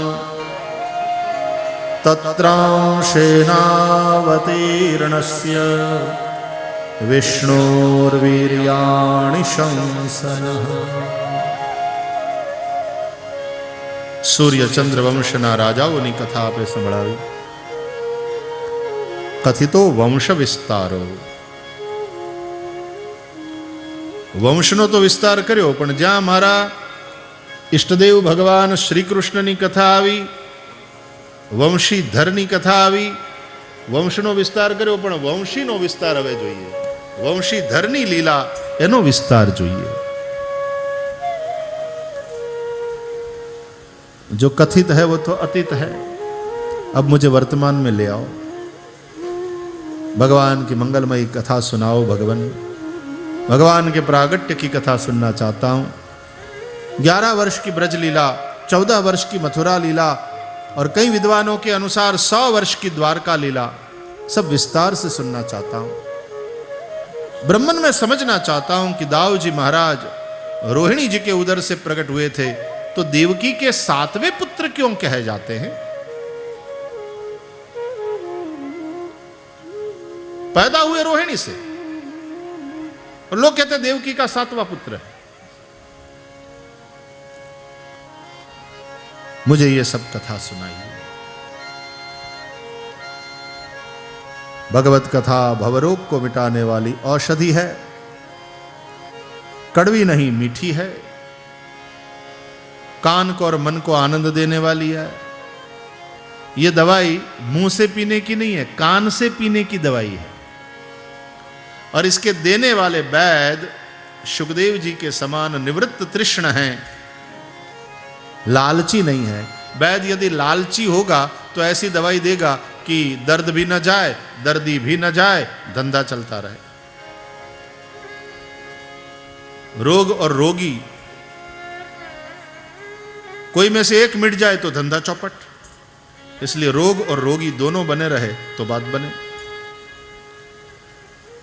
તત્રાંશેનાવતીર્ણસ્ય વિષ્ણોર્વીર્યાણિ શંસનઃ. સૂર્ય ચંદ્ર વંશના રાજાઓની કથા આપે સંભળાવી. કથિતો વંશ વિસ્તારો, વંશનો તો વિસ્તાર કર્યો, પણ જ્યાં મારા ઈષ્ટદેવ ભગવાન શ્રી કૃષ્ણની કથા આવી, વંશીધરની કથા આવી, વંશનો વિસ્તાર કર્યો, પણ વંશીનો વિસ્તાર હવે જોઈએ. વંશીધરની લીલા એનો વિસ્તાર જોઈએ. जो कथित है वो तो अतीत है, अब मुझे वर्तमान में ले आओ. भगवान की मंगलमयी कथा सुनाओ. भगवान के प्रागट्य की कथा सुनना चाहता हूँ. 11 वर्ष की ब्रज लीला, 14 वर्ष की मथुरा लीला और कई विद्वानों के अनुसार 100 वर्ष की द्वारका लीला, सब विस्तार से सुनना चाहता हूँ. ब्रह्मन में समझना चाहता हूँ कि दाऊ जी महाराज रोहिणी जी के उदर से प्रकट हुए थे, तो देवकी के 7वें पुत्र क्यों कहे जाते हैं? पैदा हुए रोहिणी से और लोग कहते हैं देवकी का 7वां पुत्र है. मुझे ये सब कथा सुनाइए. भगवत कथा भवरोग को मिटाने वाली औषधि है. कड़वी नहीं, मीठी है. कान को और मन को आनंद देने वाली है. ये दवाई मुंह से पीने की नहीं है, कान से पीने की दवाई है. और इसके देने वाले वैद शुकदेव जी के समान निवृत्त तृष्ण हैं, लालची नहीं है. वैद यदि लालची होगा तो ऐसी दवाई देगा कि दर्द भी न जाए, दर्दी भी न जाए, धंधा चलता रहे. रोग और रोगी कोई में से एक मिट जाए तो धंधा चौपट. इसलिए रोग और रोगी दोनों बने रहे तो बात बने.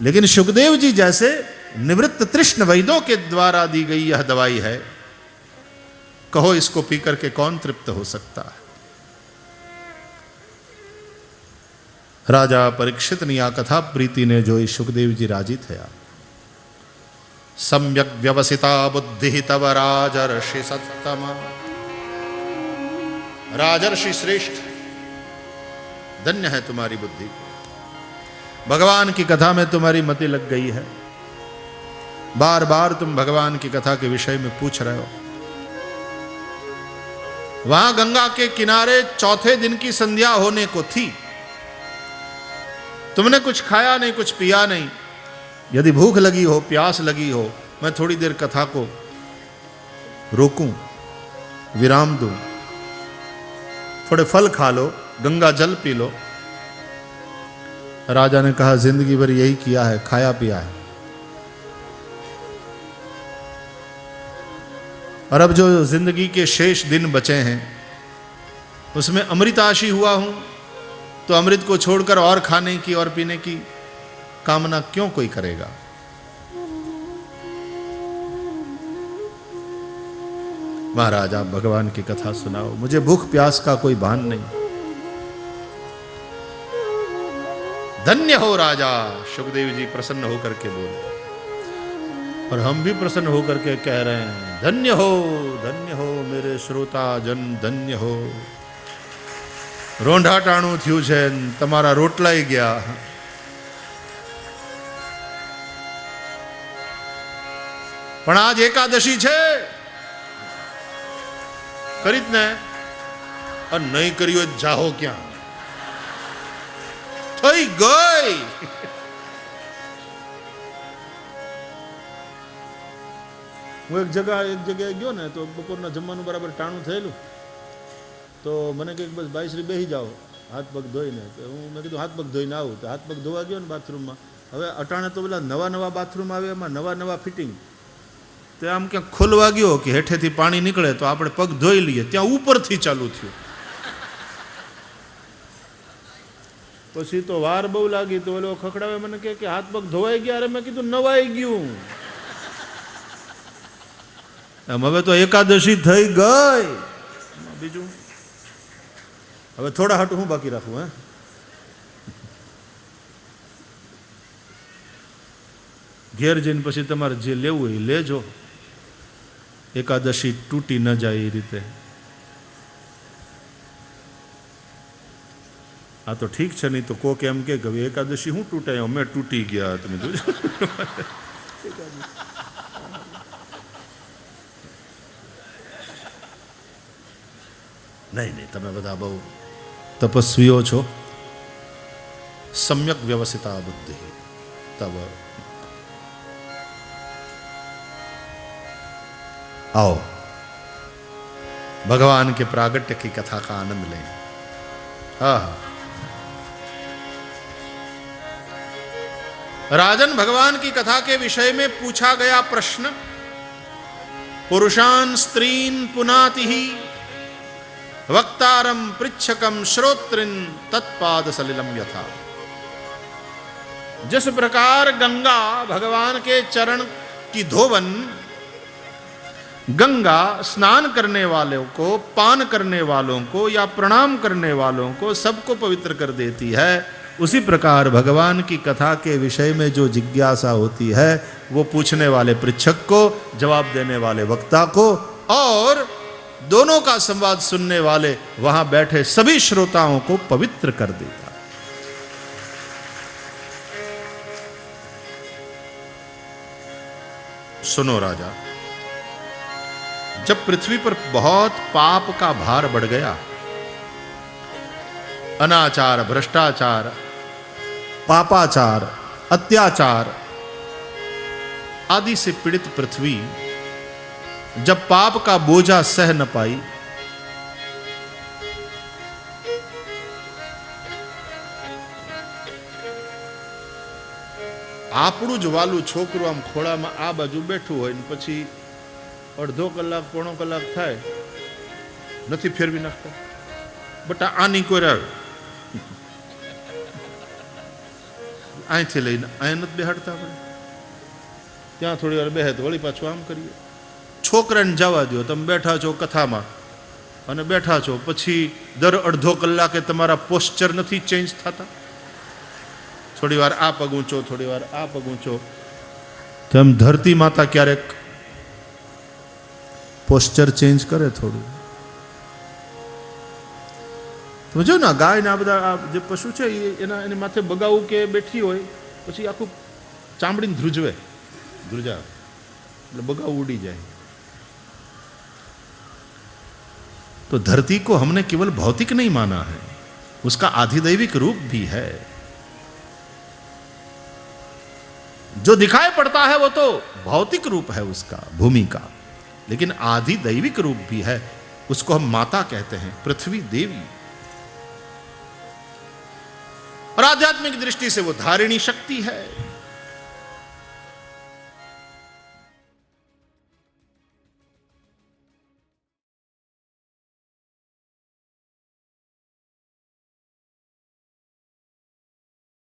लेकिन शुकदेव जी जैसे निवृत्त तृष्ण वैद्यों के द्वारा दी गई यह दवाई है. कहो इसको पी करके कौन तृप्त हो सकता है? राजा परीक्षित ने आ कथा प्रीति ने जोई शुकदेव जी राजी थया. सम्यक व्यवसिता बुद्धि तव राजर्षि सत्तम. राजर्षि श्रेष्ठ, धन्य है तुम्हारी बुद्धि. भगवान की कथा में तुम्हारी मति लग गई है. बार बार तुम भगवान की कथा के विषय में पूछ रहे हो. वहां गंगा के किनारे 4थे दिन की संध्या होने को थी. तुमने कुछ खाया नहीं, कुछ पिया नहीं. यदि भूख लगी हो, प्यास लगी हो, मैं थोड़ी देर कथा को रोकूं, विराम दूं, थोड़े फल खा लो, गंगा जल पी लो. राजा ने कहा जिंदगी भर यही किया है, खाया पिया है. और अब जो जिंदगी के शेष दिन बचे हैं उसमें अमृताशी हुआ हूं, तो अमृत को छोड़कर और खाने की और पीने की कामना क्यों कोई करेगा? महाराज आप भगवान की कथा सुनाओ, मुझे भूख प्यास का कोई भान नहीं। धन्य हो राजा, सुखदेव जी प्रसन्न होकर के बोले, और हम भी प्रसन्न होकर के कह रहे हैं धन्य हो मेरे श्रोता जन, धन्य हो। रोंढा टाणું થયું છે, તમારા રોટલાઈ ગયા। પણ આજ એકાદશી છે, કરી જ ને, અને નહીં કર્યો જાહો ક્યાં, થઈ ગઈ। હું એક જગ્યાએ ગયો ને, તો બપોરના જમવાનું બરાબર ટાણું થયેલું, તો મને કંઈક બસ બાઈશ્રી બેસી જાઓ હાથ પગ ધોઈને। મેં કીધું હાથ પગ ધોઈને આવું, તો હાથ પગ ધોવા ગયો ને બાથરૂમમાં। હવે અટાણે તો પેલા નવા બાથરૂમ આવે, એમાં નવા ફિટિંગ, તો આમ ક્યાંક ખોલવા ગયો કે હેઠેથી પાણી નીકળે તો આપણે પગ ધોઈ લઈએ, ત્યાં ઉપરથી ચાલુ થયું। પછી તો વાર બહુ લાગી, તો ઓલો ખખડાવે મને કે હાથ પગ ધોવાઈ ગયા। અરે મેં કીધું નવાઈ ગયું, હવે તો એકાદશી થઈ ગઈ, બીજું હવે થોડા હાટું હું બાકી રાખું? હે, ઘેર જઈને પછી તમારે જે લેવું હોય એ લેજો, એકાદશી તૂટી ન જાય એ રીતે। આ તો ઠીક છે, નહીં તો કોક એમ કે એકાદશી હું તૂટે, અમે તૂટી ગયા, તમે જોજો। નહીં, તમે બધા બહુ તપસ્વીઓ છો, सम्यक व्यवसिता बुद्धि। तब आओ भगवान के प्रागट्य की कथा का आनंद लें। राजन, भगवान की कथा के विषय में पूछा गया प्रश्न, पुरुषान स्त्रीन पुनाति ही वक्तारम पृच्छकम श्रोत्रिन तत्पाद सलिलम यथा। जिस प्रकार गंगा भगवान के चरण की धोवन गंगा स्नान करने वालों को, पान करने वालों को या प्रणाम करने वालों को सबको पवित्र कर देती है, उसी प्रकार भगवान की कथा के विषय में जो जिज्ञासा होती है वो पूछने वाले पृच्छक को, जवाब देने वाले वक्ता को और दोनों का संवाद सुनने वाले वहां बैठे सभी श्रोताओं को पवित्र कर देता। सुनो राजा, जब पृथ्वी पर बहुत पाप का भार बढ़ गया, अनाचार, भ्रष्टाचार, पापाचार, अत्याचार आदि से पीड़ित पृथ्वी जब पाप का बोझा सह न पाई, આપણું જ વાલું છોકરું આમ ખોળામાં આ બાજુ બેઠું હોય ને પછી અડધો કલાક પોણો કલાક થાય નથી ફેરવી નાખતા, બટા આની કોઈ અહીંથી લઈને અહીં નથી બેહાડતા, આપણે ત્યાં થોડી વાર બેહે તો વળી પાછું આમ કરીએ। છોકરાને જવા દો, તમે બેઠા છો કથામાં અને બેઠા છો, પછી દર અડધો કલાકે તમારા પોસ્ચર નથી ચેન્જ થતા, થોડી વાર આ પગ ઊંચો, થોડી વાર આ પગ ઊંચો, તેમ ધરતી માતા ક્યારેક પોસ્ચર ચેન્જ કરે થોડું। તમે જો ને ગાય ને આ બધા જે પશુ છે એની માથે બગાવું કે બેઠી હોય પછી આખું ચામડીને ધ્રુજવે, ધ્રુજા એટલે બગાવું ઉડી જાય। तो धरती को हमने केवल भौतिक नहीं माना है, उसका आधिदैविक रूप भी है। जो दिखाई पड़ता है वो तो भौतिक रूप है उसका, भूमि का, लेकिन आधिदैविक रूप भी है, उसको हम माता कहते हैं, पृथ्वी देवी। और आध्यात्मिक दृष्टि से वो धारिणी शक्ति है।